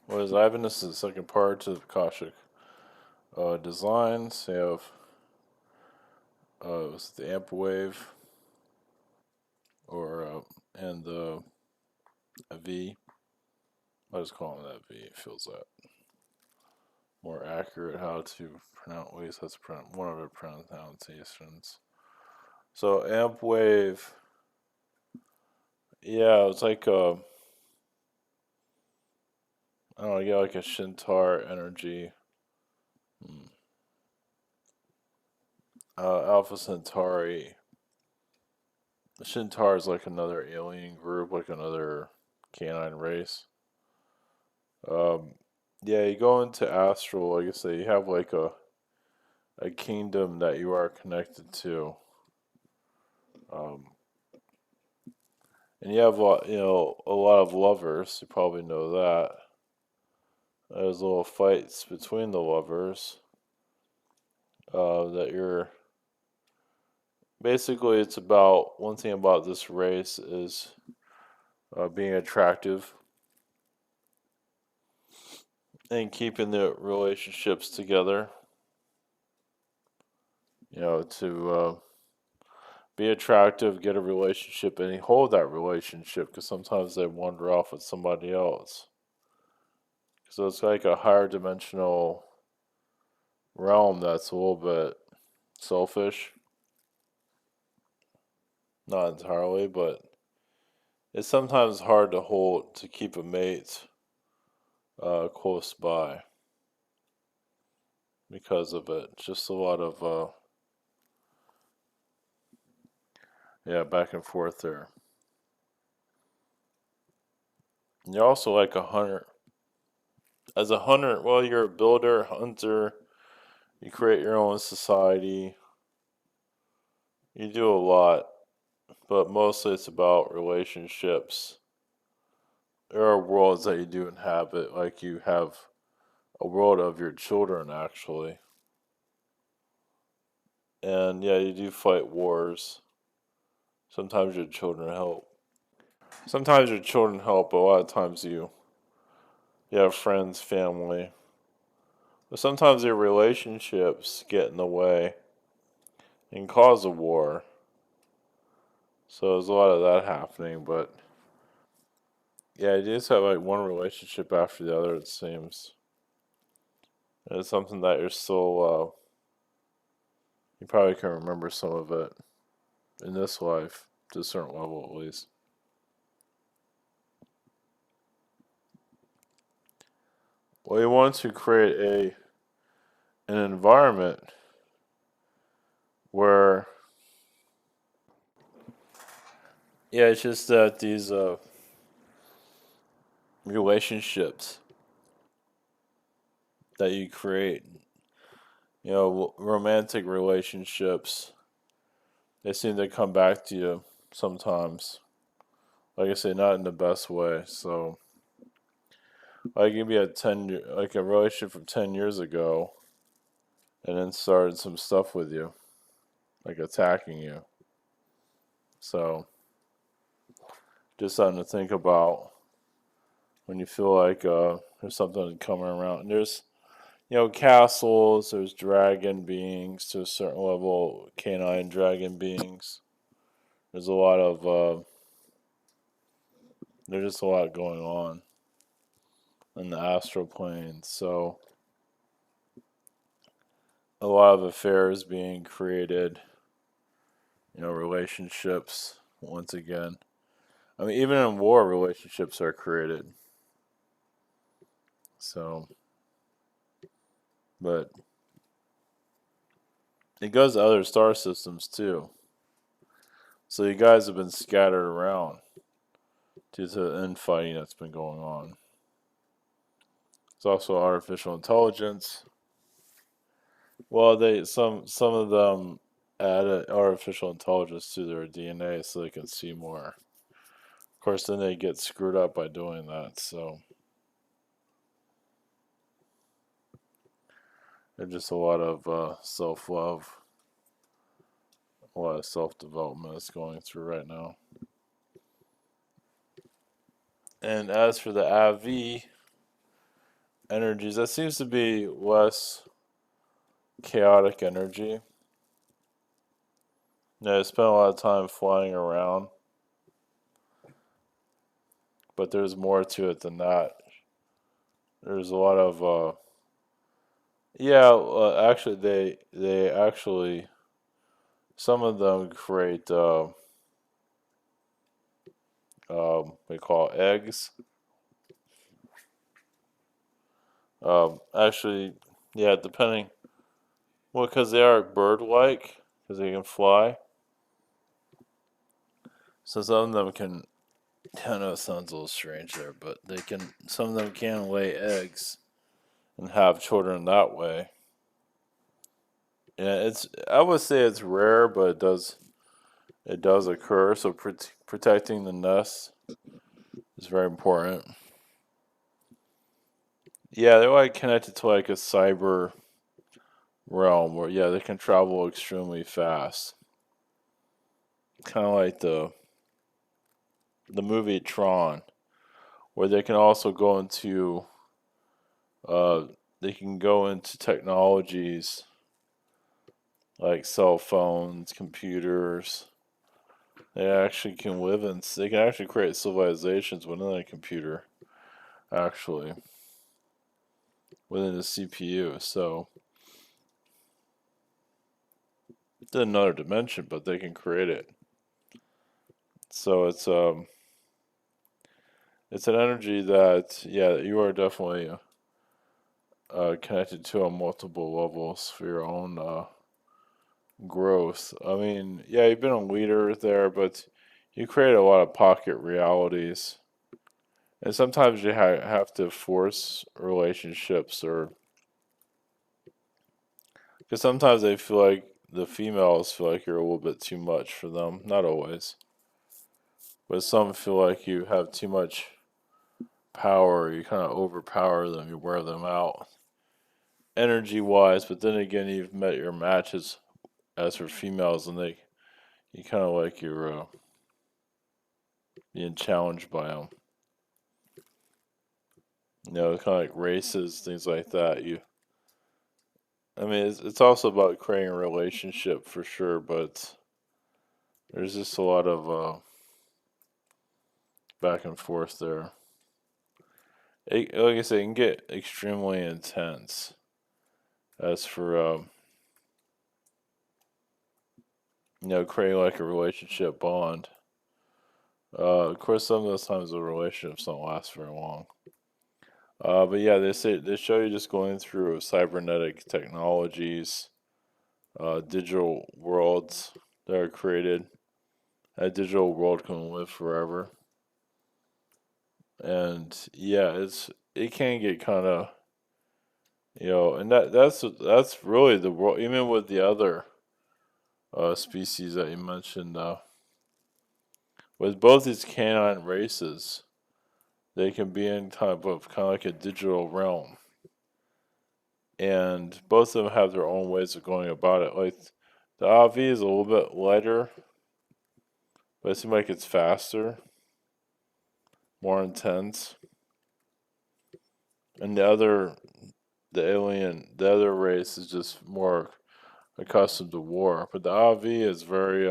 Whereas Ivanus is the second part to the Akashic designs. They have it was the Ampwave or and the V. I just call it that V. It feels that more accurate how to pronounce. At least that's one of the pronunciations. So Ampwave, yeah, it's like I don't know, you get like a Shintar energy. Hmm. Alpha Centauri. The Shintar is like another alien group, like another canine race. Um, yeah, you go into astral, like I say, you have like a kingdom that you are connected to. Um, and you have a lot of lovers. You probably know that. There's little fights between the lovers. That you're basically it's about one thing about this race is being attractive and keeping the relationships together. To be attractive, get a relationship, and hold that relationship because sometimes they wander off with somebody else. So it's like a higher dimensional realm that's a little bit selfish. Not entirely, but it's sometimes hard to keep a mate close by because of it. Just a lot of, yeah, back and forth there. And you're also like a hunter. As a hunter, well, you're a builder, hunter, you create your own society, you do a lot, but mostly it's about relationships. There are worlds that you do inhabit, like you have a world of your children, actually. And yeah, you do fight wars. Sometimes your children help. Sometimes your children help, but a lot of times you have friends, family. But sometimes your relationships get in the way and cause a war. So there's a lot of that happening, but yeah, you just have like one relationship after the other, it seems. And it's something that you're still, you probably can remember some of it in this life, to a certain level at least. Well, you want to create an environment where, yeah, it's just that these relationships that you create, romantic relationships, they seem to come back to you sometimes. Like I say, not in the best way. So, like, it could be like a relationship from 10 years ago, and then started some stuff with you, like attacking you. So, just something to think about when you feel like there's something coming around. And there's castles. There's dragon beings to a certain level, canine dragon beings. There's a lot of there's just a lot going on in the astral plane. So a lot of affairs being created. Relationships once again. I mean, even in war, relationships are created. So, but it goes to other star systems too. So you guys have been scattered around due to the infighting that's been going on. It's also artificial intelligence. Well, they some of them added artificial intelligence to their DNA so they can see more. Of course, then they get screwed up by doing that. So there's just a lot of self love, a lot of self development that's going through right now. And as for the AV, energies. That seems to be less chaotic energy. Yeah, I spent a lot of time flying around, but there's more to it than that. There's a lot of yeah. Actually, they actually some of them create we call eggs. Actually, yeah, depending. Well, because they are bird-like, because they can fly. So some of them can. I know it sounds a little strange there, but they can. Some of them can lay eggs and have children that way. Yeah, it's. I would say it's rare, but it does occur. So protecting the nest is very important. Yeah, they're like connected to like a cyber realm where yeah they can travel extremely fast. Kind of like the movie Tron, where they can also go into uh they can go into technologies like cell phones, computers. They actually can live in. They can actually create civilizations within a computer. Actually, within the CPU. So it's in another dimension, but they can create it. So it's an energy that yeah you are definitely connected to on multiple levels for your own growth. I mean, yeah, you've been a leader there, but you create a lot of pocket realities. And sometimes you have to force relationships, or because sometimes they feel like the females feel like you're a little bit too much for them. Not always, but some feel like you have too much power. You kind of overpower them. You wear them out energy wise. But then again, you've met your matches as for females, and they you kind of like you're being challenged by them. You know, kind of like races, things like that. I mean, it's also about creating a relationship for sure, but there's just a lot of back and forth there. Like I say, it can get extremely intense. As for creating like a relationship bond. Of course, some of those times the relationships don't last very long. But yeah, they show you just going through cybernetic technologies, digital worlds that are created. That digital world can live forever, and yeah, it can get kind of and that's really the world. Even with the other species that you mentioned, with both these canine races, they can be in type of kind of like a digital realm, and both of them have their own ways of going about it. Like the AV is a little bit lighter, but it seems like it's faster, more intense, and the other race is just more accustomed to war. But the AV is very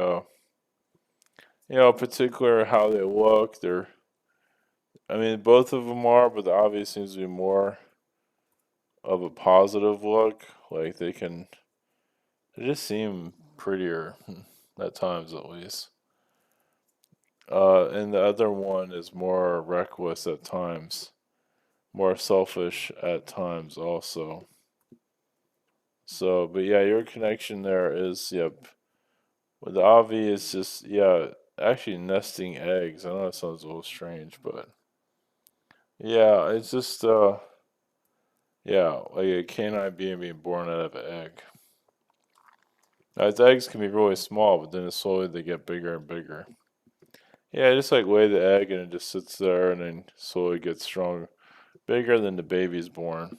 particular how they look. I mean, both of them are, but the AV seems to be more of a positive look. Like they just seem prettier at times, at least. And the other one is more reckless at times, more selfish at times, also. So, but yeah, your connection there is, yep. With the Avi is just, yeah, actually nesting eggs. I know it sounds a little strange, but yeah, it's just, yeah, like a canine being born out of an egg. Now, its eggs can be really small, but then slowly they get bigger and bigger. Yeah, just like lay the egg and it just sits there and then slowly gets strong, bigger than the baby's born.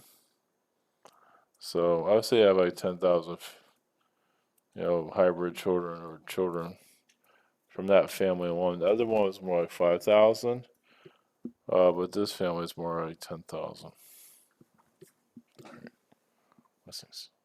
So I would say I have like 10,000, hybrid children or children from that family alone. The other one was more like 5,000, but this family is more like 10,000. Blessings.